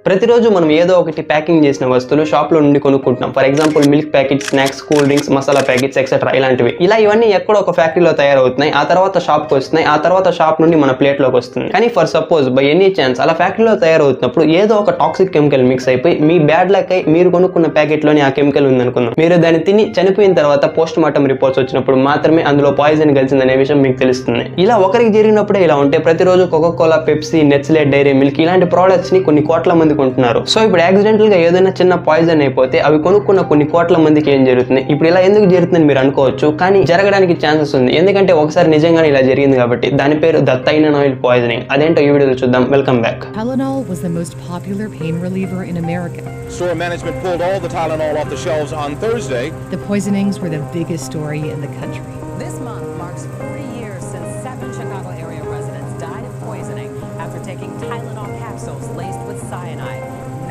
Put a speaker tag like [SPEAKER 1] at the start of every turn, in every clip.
[SPEAKER 1] ప్రతిరోజు మనం ఏదో ఒకటి ప్యాకింగ్ చేసిన వస్తువులు షాప్లో నుండి కొనుక్కుంటున్నాం. For example milk packet, snacks, cool drinks, masala packets etcetera ఇలాంటివి. ఇవన్నీ ఎక్కడో ఒక ఫ్యాక్టరీలో తయారవుతున్నాయి, ఆ తర్వాత షాప్కి వస్తున్నాయి, ఆ తర్వాత షాప్ నుండి మన ప్లేట్లోకి వస్తుంది. కానీ for suppose by any chance అలా ఫ్యాక్టరీలో తయారవుతున్నప్పుడు ఏదో ఒక టాక్సిక్ కెమికల్ మిక్స్ అయిపోయి మీ బ్యాడ్ లక్ అయి మీరు కొనుక్కున్న ప్యాకెట్లోని ఆ కెమికల్ ఉందనుకుందాం. మీరు దాన్ని తిని చనిపోయిన తర్వాత పోస్ట్ మార్టం రిపోర్ట్స్ వచ్చినప్పుడు మాత్రమే అందులో పాయిజన్ కలిసిందనే విషయం మీకు తెలుస్తుంది. ఇలా ఒకరికి జరిగినప్పుడే ఇలా ఉంటే ప్రతిరోజు Coca Cola, Pepsi, Nestle, Dairy Milk ఇలాంటి ప్రోడక్ట్స్ ని కొన్ని కోట్ల మంది కొంటున్నారు. సో ఇప్పుడు యాక్సిడెంటల్ గా ఏదైనా చిన్న పాయిజన్ అయిపోతే అవి కొనుక్కున్న కొన్ని కోట్ల మందికి ఏం జరుగుతుంది? ఇప్పుడు ఇలా ఎందుకు జరుగుతుందని మీరు అనుకోవచ్చు, కానీ జరగడానికి ఛాన్సెస్ ఉంది. ఎందుకంటే ఒకసారి నిజంగానే ఇలా జరిగింది కాబట్టి. దాని పేరు ద థైనోయిల్ పాయిజనింగ్. అదేంటో ఈ వీడియోలో చూద్దాం. Welcome back.
[SPEAKER 2] Tylenol was the most popular pain reliever in America.
[SPEAKER 3] Store management pulled all the Tylenol off the shelves on Thursday.
[SPEAKER 2] The poisonings were the biggest story in the country.
[SPEAKER 4] This month marks 40 years since 7 Chicago area residents died of poisoning after taking Tylenol capsules laced with cyanide.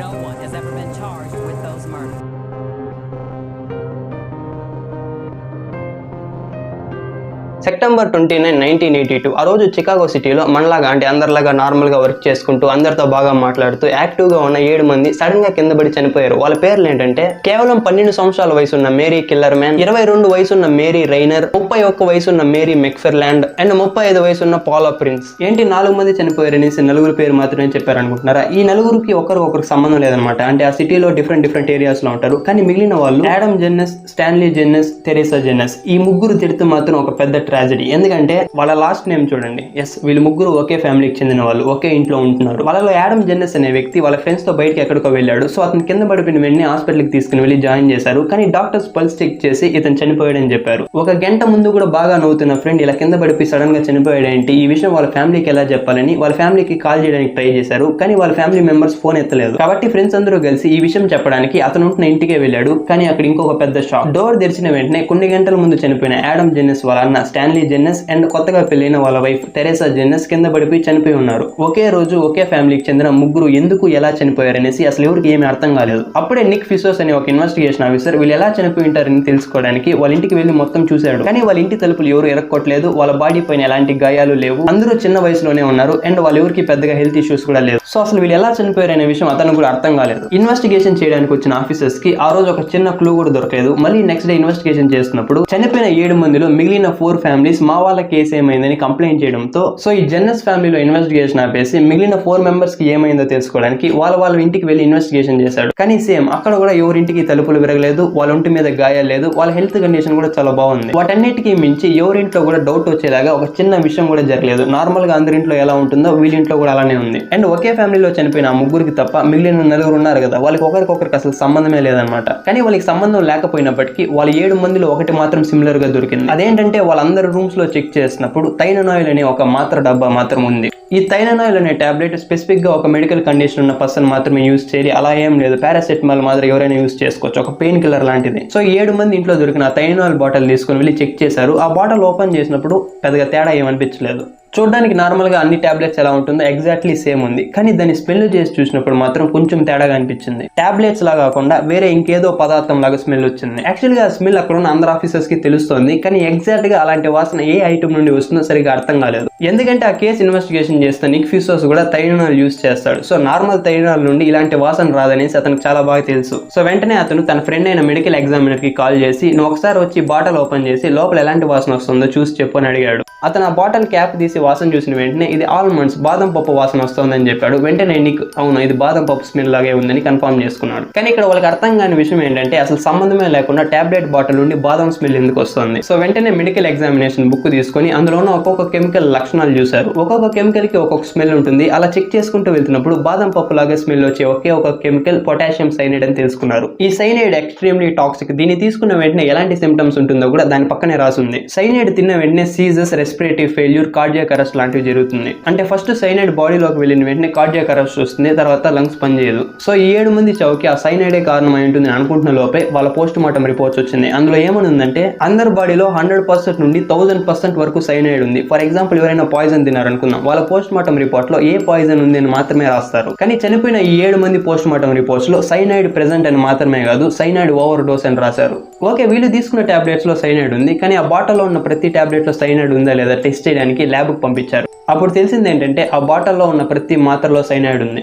[SPEAKER 4] No one has ever been charged with those murders.
[SPEAKER 1] September 29, 1982 ఆ రోజు Chicago సిటీలో మనలాగా అంటే అందరిలాగా normal గా work చేసుకుంటూ అందరితో బాగా మాట్లాడుతూ యాక్టివ్ గా ఉన్న 7 మంది సడన్ గా కింద పడి చనిపోయారు. వాళ్ళ పేర్లు ఏంటంటే కేవలం 12 సంవత్సరాల వయసున్న మేరీ కిల్లర్మ్యాన్, 22 వయసున్న మేరీ రైనర్, 31 వయసున్న మేరీ మెక్ఫెర్లాండ్ అండ్ 35 వయసున్న పాలా ప్రిన్స్. ఏంటి 4 మంది చనిపోయారనేసి నలుగురు పేరు మాత్రమే చెప్పారనుకుంటున్నారా? ఈ నలుగురికి ఒకరికి సంబంధం లేదనమాట. అంటే ఆ సిటీలో డిఫరెంట్ ఏరియాస్ లో ఉంటారు. కానీ మిగిలిన వాళ్ళు ఆడమ్ జెన్నస్, స్టాన్లీ జెన్నస్, తెరేసా జెన్నస్. ఈ ముగ్గురు తిడితే మాత్రం ఒక పెద్ద ట్రాజడీ. ఎందుకంటే వాళ్ళ లాస్ట్ నేమ్ చూడండి. వీళ్ళు ముగ్గురు ఒకే ఫ్యామిలీకి చెందిన వాళ్ళు, ఒకే ఇంట్లో ఉంటున్నారు. వాళ్ళలో ఆడమ్ జెన్నస్ అనే వ్యక్తి వాళ్ళ ఫ్రెండ్స్ తో బయటకి ఎక్కడికో వెళ్ళాడు. సో అతను కింద పడిపోయిన వెంటనే హాస్పిటల్కి తీసుకుని వెళ్ళి జాయిన్ చేశారు. కానీ డాక్టర్స్ పల్స్ చెక్ చేసి ఇతను చనిపోయాడని చెప్పారు. ఒక గంట ముందు కూడా బాగా నవ్వుతున్న ఫ్రెండ్ ఇలా కింద పడిపోయి సడన్ గా చనిపోయాడేంటి, ఈ విషయం వాళ్ళ ఫ్యామిలీకి ఎలా చెప్పాలని వాళ్ళ ఫ్యామిలీకి కాల్ చేయడానికి ట్రై చేశారు. కానీ వాళ్ళ ఫ్యామిలీ మెంబర్స్ ఫోన్ ఎత్తలేదు. కాబట్టి ఫ్రెండ్స్ అందరూ కలిసి ఈ విషయం చెప్పడానికి అతను ఉంటున్న ఇంటికే వెళ్ళాడు. కానీ అక్కడ ఇంకొక పెద్ద షాక్. డోర్ తెరిచిన వెంటనే కొన్ని గంటల ముందు చనిపోయిన ఆడమ్ జెన్నస్ వాళ్ళ అన్న స్టాన్లీ జెన్నస్ అండ్ కొత్తగా పెళ్లైన వాళ్ళ వైఫ్ తెరేసా జెన్నస్ కింద పడిపోయి చనిపోయి ఉన్నారు. ఒకే రోజు ఒకే ఫ్యామిలీకి చెందిన ముగ్గురు ఎందుకు ఎలా చనిపోయారనేసి అసలు ఎవరికి ఏమీ అర్థం కాలేదు. అప్పుడే నిక్ ఫిసోస్ అనే ఒక ఇన్వెస్టిగేషన్ ఆఫీసర్ వీళ్ళు ఎలా చనిపోయి ఉంటారని తెలుసుకోవడానికి వాళ్ళ ఇంటికి వెళ్ళి మొత్తం చూశాడు. కానీ వాళ్ళ ఇంటి తలుపులు ఎవరు ఎరక్కొట్టలేదు, వాళ్ళ బాడీ పైన ఎలాంటి గాయాలు లేవు, అందరూ చిన్న వయసులోనే ఉన్నారు అండ్ వాళ్ళ ఎవరికి పెద్దగా హెల్త్ ఇష్యూస్ కూడా లేవు. సో అసలు వీళ్ళు ఎలా చనిపోయారనే విషయం అతను కూడా అర్థం కాలేదు. ఇన్వెస్టిగేషన్ చేయడానికి వచ్చిన ఆఫీసర్స్ కి ఆ రోజు ఒక చిన్న క్లూ కూడా దొరకలేదు. మళ్ళీ నెక్స్ట్ డే ఇన్వెస్టిగేషన్ చేస్తున్నప్పుడు చనిపోయిన 7 మందిలో మిగిలిన 4 ఫ్యామిలీస్ మా వాళ్ళ కేసు ఏమైందని కంప్లైంట్ చేయడంతో సో ఈ జెన్నస్ ఫ్యామిలీలో ఇన్వెస్టిగేషన్ ఆపేసి మిగిలిన 4 మెంబర్స్ కి ఏమైందో తెలుసుకోవడానికి వాళ్ళ ఇంటికి వెళ్ళి ఇన్వెస్టిగేషన్ చేశాడు. కానీ సేమ్ అక్కడ కూడా ఎవరింటికి తలుపులు విరగలేదు, వాళ్ళ ఒంటి మీద గాయాలు లేదు, వాళ్ళ హెల్త్ కండిషన్ కూడా చాలా బాగుంది. వాటన్నిటికీ మించి ఎవరింట్లో కూడా డౌట్ వచ్చేలాగా ఒక చిన్న విషయం కూడా జరగలేదు. నార్మల్ గా అందరింట్లో ఎలా ఉంటుందో వీళ్ళింట్లో కూడా అలానే ఉంది. అండ్ ఒకే ఫ్యామిలీలో చనిపోయిన ఆ ముగ్గురికి తప్ప మిగిలిన 9 ఉన్నారు కదా, వాళ్ళకి ఒకరికొకరికి అసలు సంబంధమే లేదనమాట. కానీ వాళ్ళకి సంబంధం లేకపోయినప్పటికీ వాళ్ళ 7 మందిలో ఒకటి మాత్రం సిమిలర్ గా దొరికింది. అదేంటంటే వాళ్ళందరూ రూమ్స్ లో చెక్ చేసినప్పుడు థైనోయిల్ అనే ఒక మాత్ర డబ్బా మాత్రం ఉంది. ఈ థైనోయిల్ అనే టాబ్లెట్ స్పెసిఫిక్ గా ఒక మెడికల్ కండిషన్ ఉన్న పర్సన్ మాత్రమే యూజ్ చేయాలి, అలా ఏం లేదు. పారాసెటమాల్ మాత్రం ఎవరైనా యూజ్ చేసుకోవచ్చు, ఒక పెయిన్ కిల్లర్ లాంటిది. సో 7 మంది ఇంట్లో దొరికిన థైనోయిల్ బాటిల్ తీసుకుని వెళ్ళి చెక్ చేశారు. ఆ బాటిల్ ఓపెన్ చేసినప్పుడు పెద్దగా తేడా ఏమనిపించలేదు. చూడడానికి నార్మల్ గా అన్ని టాబ్లెట్స్ ఎలా ఉంటుందో ఎగ్జాక్ట్లీ సేమ్ ఉంది. కానీ దాన్ని స్మెల్ చేసి చూసినప్పుడు మాత్రం కొంచెం తేడాగా అనిపించింది. టాబ్లెట్స్ లా కాకుండా వేరే ఇంకేదో పదార్థం లాగా స్మెల్ వచ్చింది. యాక్చువల్ గా స్మెల్ అక్కడ ఉన్న అందరు ఆఫీసర్స్ కి తెలుస్తుంది. కానీ ఎగ్జాక్ట్ గా అలాంటి వాసన ఏ ఐటమ్ నుండి వస్తుందో సరిగా అర్థం కాలేదు. ఎందుకంటే ఆ కేసు ఇన్వెస్టిగేషన్ చేస్తే నిక్ ఫిసోస్ కూడా థైనోయిల్ యూజ్ చేస్తాడు. సో నార్మల్ థైనోయిల్ నుండి ఇలాంటి వాసన రాదనేసి అతనికి చాలా బాగా తెలుసు. సో వెంటనే అతను తన ఫ్రెండ్ అయిన మెడికల్ ఎగ్జామినర్ కి కాల్ చేసి నువ్వు ఒకసారి వచ్చి బాటిల్ ఓపెన్ చేసి లోపల ఎలాంటి వాసన వస్తుందో చూసి చెప్పు అని అడిగాడు. అతను ఆ బాటిల్ క్యాప్ తీసి వాసన చూసిన వెంటనే ఇది ఆల్మండ్స్, బాదం పప్పు వాసన వస్తుందని చెప్పాడు. వెంటనే నిక్ అవును ఇది బాదం పప్పు స్మెల్ లాగే ఉందని కన్ఫర్మ్ చేసుకున్నాడు. కానీ ఇక్కడ వాళ్ళకి అర్థం కాని విషయం ఏంటంటే అసలు సంబంధమే లేకుండా టాబ్లెట్ బాటిల్ నుండి బాదం స్మెల్ ఎందుకు వస్తుంది. సో వెంటనే మెడికల్ ఎగ్జామినేషన్ బుక్ తీసుకొని అందులో ఉన్న ఒక్కొక్క కెమికల్ లక్షణాలు చూశారు. ఒక్కొక్క కెమికల్ కి ఒక్కొక్క స్మెల్ ఉంటుంది. అలా చెక్ చేసుకుంటూ వెళ్తున్నప్పుడు బాదం పప్పు లాగా స్మెల్ వచ్చే ఒకే ఒక కెమికల్ పొటాషియం సైనైడ్ అని తెలుసుకున్నారు. ఈ సైనైడ్ ఎక్స్ట్రీమ్లీ టాక్సిక్. దీన్ని తీసుకున్న వెంటనే ఎలాంటి సిమ్టమ్స్ ఉంటుందో కూడా దాని పక్కనే రాసింది. సైనైడ్ తిన్న వెంటనే seizures, respiratory failure, cardiac arrest లాంటివి జరుగుతుంది. అంటే ఫస్ట్ సైనైడ్ బాడీలోకి వెళ్ళిన వెంటనే కార్డియాక్ అరెస్ట్ వస్తుంది, తర్వాత లంగ్స్ పనిచేయదు. సో ఈ 7 మంది చావుకి ఆ సైనైడే కారణమై ఉంటుంది అనుకుంటున్న లోపే వాళ్ళ పోస్ట్ మార్టం రిపోర్ట్స్ వచ్చింది. అందులో ఏమని ఉందంటే అందరి బాడీలో 100% నుండి 1000% వరకు సైనైడ్ ఉంది. ఫర్ ఎగ్జాంపుల్ ఎవరైనా పాయిజన్ తిన్నారనుకుందాం, వాళ్ళ పోస్ట్ మార్టం రిపోర్ట్ లో ఏ పాయిజన్ ఉంది అని మాత్రమే రాస్తారు. కానీ చనిపోయిన ఈ 7 మంది పోస్ట్ మార్టం రిపోర్ట్స్ లో సైనైడ్ ప్రెసెంట్ అని మాత్రమే కాదు, సైనైడ్ ఓవర్ డోస్ అని రాశారు. ఓకే వీళ్ళు తీసుకున్న టాబ్లెట్స్ లో సైనైడ్ ఉంది, కానీ ఆ బాటిల్లో ఉన్న ప్రతి టాబ్లెట్ లో సైనైడ్ ఉందా లేదా టెస్ట్ చేయడానికి ల్యాబ్కి పంపించారు. అప్పుడు తెలిసింది ఏంటంటే ఆ బాటిల్లో ఉన్న ప్రతి మాత్రలో సైనైడ్ ఉంది.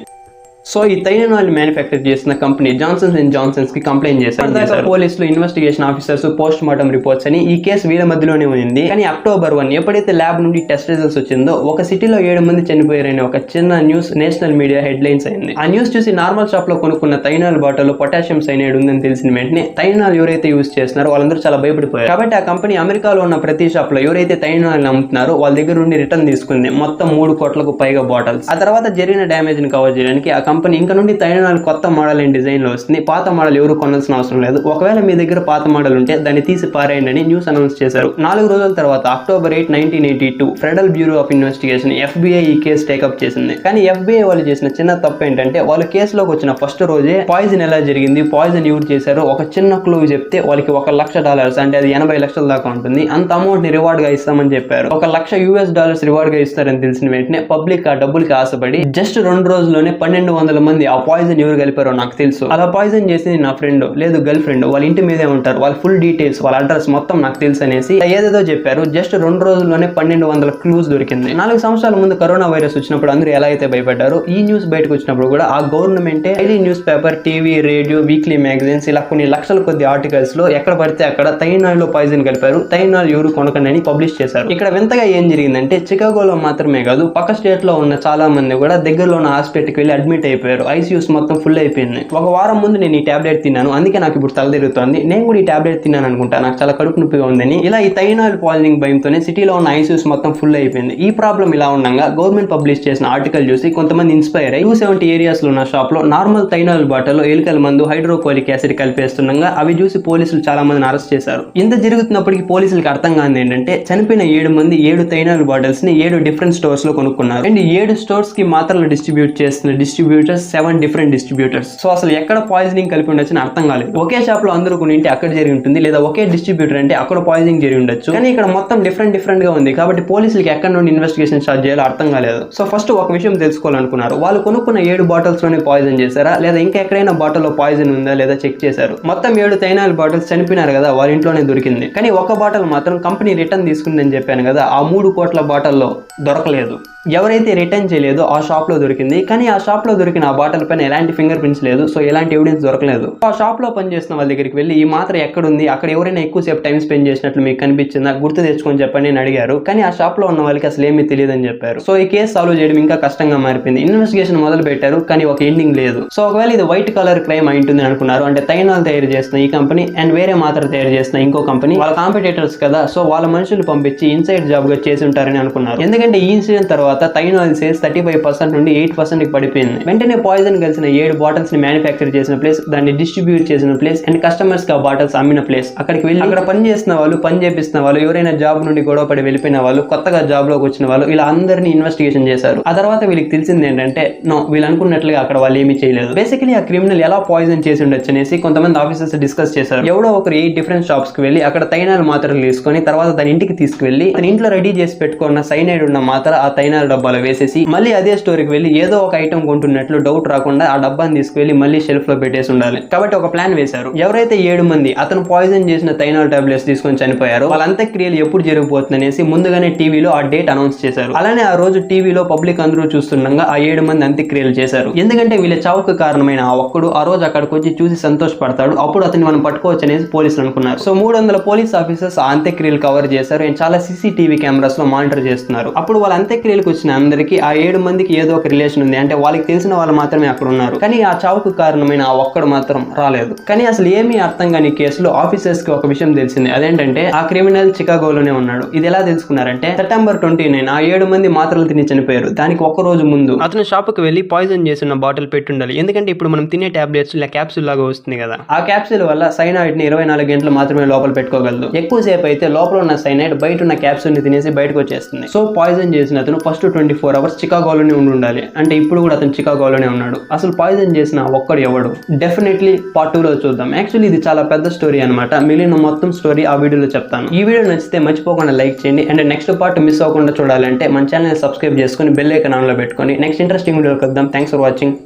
[SPEAKER 1] సో ఈ థైనాల్ మ్యానుఫ్యాక్చర్ చేసిన కంపెనీ జాన్సన్స్ అండ్ జాన్సన్స్ కి కంప్లైంట్ చేశారు. పోలీసులు investigation officers post mortem reports అని ఈ కేసు వీళ్ళ మధ్యలోనే ఉంది. కానీ అక్టోబర్ 1 ఎప్పుడైతే ల్యాబ్ నుండి టెస్ట్ రిజల్ట్స్ వచ్చిందో ఒక సిటీలో 7 మంది చనిపోయారని ఒక చిన్న న్యూస్ నేషనల్ మీడియా హెడ్లైన్స్ అయింది. ఆ న్యూస్ చూసి నార్మల్ షాప్ లో కొనుక్కున్న థైనాల్ బాటిల్ లో పొటాషియం సైనైడ్ ఉందని తెలిసిన వెంటనే థైనాల్ ఎవరైతే యూజ్ చేస్తున్నారో వాళ్ళందరూ చాలా భయపడిపోయారు. కాబట్టి ఆ కంపెనీ అమెరికాలో ఉన్న ప్రతి షాప్ లో ఎవరైతే థైనాల్ అమ్ముతున్నారో వాళ్ళ దగ్గర నుండి రిటర్న్ తీసుకుంది మొత్తం 3 కోట్లకు పైగా బాటిల్స్. ఆ తర్వాత జరిగిన డ్యామేజ్ ని కవర్ చేయడానికి ఆ కంపెనీ ఇంకా నుండి థైనాల్ కొత్త మోడల్ అండ్ డిజైన్ లో వస్తుంది. పాత మోడల్ ఎవరు కొనాల్సిన అవసరం లేదు. ఒకవేళ మీ దగ్గర పాత మోడల్ ఉంటే దాన్ని తీసి పారేయండి అని న్యూస్ అనౌన్స్ చేశారు. 4 రోజుల తర్వాత October 8, 1982 federal bureau of investigation FBI ఈ కేసు టేకప్ చేసింది. కానీ FBI వాళ్ళు చేసిన చిన్న తప్పు ఏంటంటే వాళ్ళు కేసులోకి వచ్చిన ఫస్ట్ రోజే పాయిజన్ ఎలా జరిగింది, పాయిజన్ ఎవరు చేశారో ఒక చిన్న క్లూ చెప్తే వాళ్ళకి $1,00,000 అంటే అది 80 లక్షల దాకా ఉంటుంది అంత అమౌంట్ ని రివార్డ్ గా ఇస్తామని చెప్పారు. $1,00,000 రివార్డ్ గా ఇస్తారని తెలిసిన వెంటనే పబ్లిక్ ఆ డబ్బులకి ఆశపడి జస్ట్ 2 రోజుల్లోనే 1200 మంది ఆ పాయిజన్ ఎవరు కలిపారో నాకు తెలుసు, అలా పాయిజన్ చేసింది నా ఫ్రెండ్ లేదు గర్ల్ ఫ్రెండ్, వాళ్ళ ఇంటి మీదే ఉంటారు, వాళ్ళ ఫుల్ డీటెయిల్స్ వాళ్ళ అడ్రస్ మొత్తం నాకు తెలుసు అనేసి ఏదేదో చెప్పారు. జస్ట్ 2 రోజుల్లోనే 1200 క్లూస్ దొరికింది. 4 సంవత్సరాల ముందు కరోనా వైరస్ వచ్చినప్పుడు అందరూ ఎలా అయితే భయపడ్డారో ఈ న్యూస్ బయటకు వచ్చినప్పుడు కూడా ఆ గవర్నమెంటే daily news paper, TV, radio, weekly magazines ఇలా కొన్ని లక్షల కొద్ది ఆర్టికల్స్ లో ఎక్కడ పడితే అక్కడ థైనాల్ లో పాయిజన్ కలిపారు, థైనాల్ ఎవరు కొనకండి అని పబ్లిష్ చేశారు. ఇక్కడ వింతగా ఏం జరిగిందంటే చికాగోలో మాత్రమే కాదు పక్క స్టేట్ లో ఉన్న చాలా మంది కూడా దగ్గరలో ఉన్న హాస్పిటల్కి వెళ్ళి అడ్మిట్ అయిపోయారు. ఐసీయూస్ మొత్తం ఫుల్ అయిపోయింది. ఒక వారం ముందు నేను ఈ టాబ్లెట్ తిన్నాను అందుకే నాకు ఇప్పుడు తల తిరుగుతుంది, నేను కూడా ఈ టాబ్లెట్ తిన్నాను అనుకుంటా నాకు చాలా కడుపు నొప్పిగా ఉందని ఇలా ఈ థైనాల్ పాయిజనింగ్ భయంతోనే సిటీలో ఉన్న ఐసీయూస్ మొత్తం ఫుల్ అయిపోయింది. ఈ ప్రాబ్లం ఇలా ఉండగా గవర్నమెంట్ పబ్లిష్ చేసిన ఆర్టికల్ చూసి కొంతమంది ఇన్స్పైర్ అయ్యి 270 ఏరియాస్ లో ఉన్న షాప్ లో నార్మల్ థైనాల్ బాటిల్ లో ఎలికల మందు హైడ్రోక్లోరిక్ యాసిడ్ కలిపేస్తుండగా అవి చూసి పోలీసులు చాలా మందిని అరెస్ట్ చేశారు. ఇంత జరుగుతున్నప్పటికీ పోలీసులకు అర్థం కాదు ఏంటంటే చనిపోయిన 7 మంది 7 థైనాల్ బాటిల్స్ ని 7 డిఫరెంట్ స్టోర్స్ లో కొనుక్కున్నారు అండ్ 7 స్టోర్స్ కి మాత్రలు డిస్ట్రిబ్యూట్ చేస్తున్న డిస్ట్రిబ్యూటర్స్ 7 డిఫరెంట్ డిస్ట్రిబ్యూటర్స్. సో అసలు ఎక్కడ పాయిజనింగ్ కలిపి ఉండొచ్చు అర్థం కాలేదు. ఒకే షాప్ లో అందరూ కొనింటే అక్కడ జరిగి ఉంటుంది, లేదా ఒకే డిస్ట్రిబ్యూటర్ అంటే అక్కడ పాయిజనింగ్ జరిగి ఉండొచ్చు. కానీ ఇక్కడ మొత్తం డిఫరెంట్ గా ఉంది కాబట్టి పోలీసులకి ఎక్కడ నుండి ఇన్వెస్టిగేషన్ స్టార్ట్ చేయాలో అర్థం కాలేదు. సో ఫస్ట్ ఒక విషయం తెలుసుకోవాలనుకున్నారు, వాళ్ళు కొనుక్కున్న 7 బాటిల్స్ లోనే పాయిజన్ చేశారా లేదా ఇంకా ఎక్కడైనా బాటిల్ లో పాయిజన్ ఉందా లేదా చెక్ చేశారు. మొత్తం 7 థైనాల్ బాటిల్స్ చనిపోయినారు కదా వాళ్ళ ఇంట్లోనే దొరికింది. కానీ ఒక బాటిల్ మాత్రం కంపెనీ రిటర్న్ తీసుకుందని చెప్పాను కదా ఆ 3 కోట్ల బాటిల్లో దొరకలేదు. ఎవరైతే రిటర్న్ చేయలేదో ఆ షాప్ లో దొరికింది. కానీ ఆ షాప్ లో దొరికిన ఆ బాటిల్ పైన ఎలాంటి ఫింగర్ ప్రింట్స్ లేదు, సో ఎలాంటి ఎవిడెన్స్ దొరకలేదు. ఆ షాప్ లో పనిచేస్తున్న వాళ్ళ దగ్గరికి వెళ్ళి ఈ మాత్రం ఎక్కడ ఉంది, అక్కడ ఎవరైనా ఎక్కువసేపు టైం స్పెండ్ చేసినట్లు మీకు కనిపించిందా, గుర్తు తెచ్చుకొని చెప్పండి అని అడిగారు. కానీ ఆ షాప్ లో ఉన్న వాళ్ళకి అసలు ఏమీ తెలియదని చెప్పారు. సో ఈ కేసు సాల్వ్ చేయడం ఇంకా కష్టంగా మారిపోయింది. ఇన్వెస్టిగేషన్ మొదలు పెట్టారు కానీ ఒక ఎండింగ్ లేదు. సో ఒకవేళ ఇది వైట్ కలర్ క్రైమ్ అయింటుంది అనుకున్నారు, అంటే థైనాల్ తయారు చేసిన ఈ కంపెనీ అండ్ వేరే మాత్రం తయారు చేసిన ఇంకో కంపెనీ వాళ్ళ కాంపిటేటర్స్ కదా, సో వాళ్ళ మనుషులు పంపించి ఇన్సైడ్ జాబ్ గా చేసి ఉంటారని అనుకున్నారు. ఎందుకంటే ఈ ఇన్సిడెంట్ తర్వాత థైనాల్ సేల్స్ 35% నుండి 8% పడిపోయింది. వెంటనే పాయిజన్ కలిసిన 7 బాటిల్స్ ని మ్యానుఫ్యాక్చర్ చేసిన ప్లేస్, దాన్ని డిస్ట్రిబ్యూట్ చేసిన ప్లేస్ అండ్ కస్టమర్స్ కి ఆ బాటిల్స్ అమ్మిన ప్లేస్ అక్కడికి వెళ్ళి అక్కడ పని చేసిన వాళ్ళు, పని చేపిస్తున్న వాళ్ళు, ఎవరైనా జాబ్ నుండి గొడవ పడి వెళ్ళిపోయిన వాళ్ళు, కొత్తగా జాబ్ లోకి వచ్చిన వాళ్ళు ఇలా అందరినీ ఇన్వెస్టిగేషన్ చేశారు. ఆ తర్వాత వీళ్ళకి తెలిసింది ఏంటంటే వీళ్ళు అనుకున్నట్లుగా అక్కడ వాళ్ళు ఏమీ చేయలేదు. బేసికలీ ఆ క్రిమినల్ ఎలా పాయిజన్ చేసి ఉండొచ్చు అనేసి కొంతమంది ఆఫీసర్స్ డిస్కస్ చేశారు. ఎవడో ఒకరు 8 డిఫరెంట్ షాప్స్ కి వెళ్ళి అక్కడ థైనాల్ మాత్రలు తీసుకొని తర్వాత దాని ఇంటికి తీసుకువెళ్ళి తన ఇంట్లో రెడీ చేసి పెట్టుకున్న సైనైడ్ ఉన్న మాత్ర ఆ థైనాల్ డబ్బాలో వేసేసి మళ్ళీ అదే స్టోర్కి వెళ్ళి ఏదో ఒక ఐటమ్ కొంటున్నట్లు డౌట్ రాకుండా ఆ డబ్బాని తీసుకువెళ్ళి మళ్ళీ షెల్ఫ్ లో పెట్టేసి ఉండాలి. కాబట్టి ఒక ప్లాన్ వేశారు. ఎవరైతే 7 మంది అతను పాయిజన్ చేసిన థైనాల్ టాబ్లెట్స్ తీసుకొని చనిపోయారో వాళ్ళ అంత్యక్రియలు ఎప్పుడు జరిగిపోతుంది అనేసి ముందుగానే టీవీలో ఆ డేట్ అనౌన్స్ చేశారు. అలానే ఆ రోజు టీవీలో పబ్లిక్ అందరూ చూస్తుండగా ఆ 7 మంది అంత్యక్రియలు చేశారు. ఎందుకంటే వీళ్ళ చావుకు కారణమైన ఆ ఒక్కడు ఆ రోజు అక్కడికి వచ్చి చూసి సంతోషపడతాడు, అప్పుడు అతన్ని మనం పట్టుకోవచ్చు అనేసి పోలీసులు అనుకున్నారు. సో 300 పోలీస్ ఆఫీసర్స్ ఆ అంత్యక్రియలు కవర్ చేశారు అండ్ చాలా CCTV కెమెరాస్ లో మానిటర్ చేస్తున్నారు. అప్పుడు వాళ్ళ అంత్యక్రియలకు వచ్చిన అందరికీ ఆ 7 మందికి ఏదో ఒక రిలేషన్ ఉంది, అంటే వాళ్ళకి తెలిసిన వాళ్ళు మాత్రమే అక్కడ ఉన్నారు. కానీ ఆ చావుకు కారణమైన ఆ ఒక్కడు మాత్రం రాలేదు. కానీ అసలు ఏమీ అర్థం కాని కేసులో ఆఫీసర్స్ కి ఒక విషయం తెలిసింది. అదేంటంటే ఆ క్రిమినల్ చికాగోలోనే ఉన్నాడు. ఇది ఎలా తెలుసుకున్నారంటే సెప్టెంబర్ 29 ఆ 7 మంది మాత్రలు తిని చనిపోయారు. దానికి ఒక్క రోజు ముందు అతను షాప్ కి వెళ్లి పాయిజన్ చేసిన బాటిల్ పెట్టుండాలి. ఎందుకంటే ఇప్పుడు మనం తినే టాబ్లెట్స్ ఇలా క్యాప్సూల్ లాగా వస్తుంది కదా, ఆ క్యాప్సూల్ వల్ల సైనైడ్ ని 24 గంటలు మాత్రమే లోపల పెట్టుకోగలదు. ఎక్కువసేపు అయితే లోపల ఉన్న సైనైడ్ బయట ఉన్న క్యాప్సూల్ ని తినేసి బయటకు వచ్చేస్తుంది. సో పాయిజన్ చేసిన అతను ఫస్ట్ 24 అవర్స్ చికాగోలోనే ఉండాలి. అంటే ఇప్పుడు కూడా అతను చికాగోలోనే ఉన్నాడు. అసలు పాయిజన్ చేసిన ఒక్కడు ఎవడు డెఫినెట్లీ పార్ట్ 2 లో చూద్దాం. యాక్చువల్లీ ఇది చాలా పెద్ద స్టోరీ అనమాట. మిగిలిన మొత్తం స్టోరీ ఆ వీడియోలో చెప్తాను. ఈ వీడియో నచ్చితే మర్చిపోకుండా లైక్ చేయండి అండ్ నెక్స్ట్ పార్ట్ మిస్ అవ్వకుండా చూడాలంటే మన ఛానల్ సబ్స్క్రైబ్ చేసుకొని బెల్ ఐకాన్ ఆన్ లో పెట్టుకొని నెక్స్ట్ ఇంట్రెస్టింగ్ వీడియోకి వద్దాం. Thanks for watching.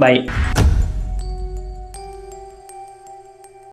[SPEAKER 1] బై.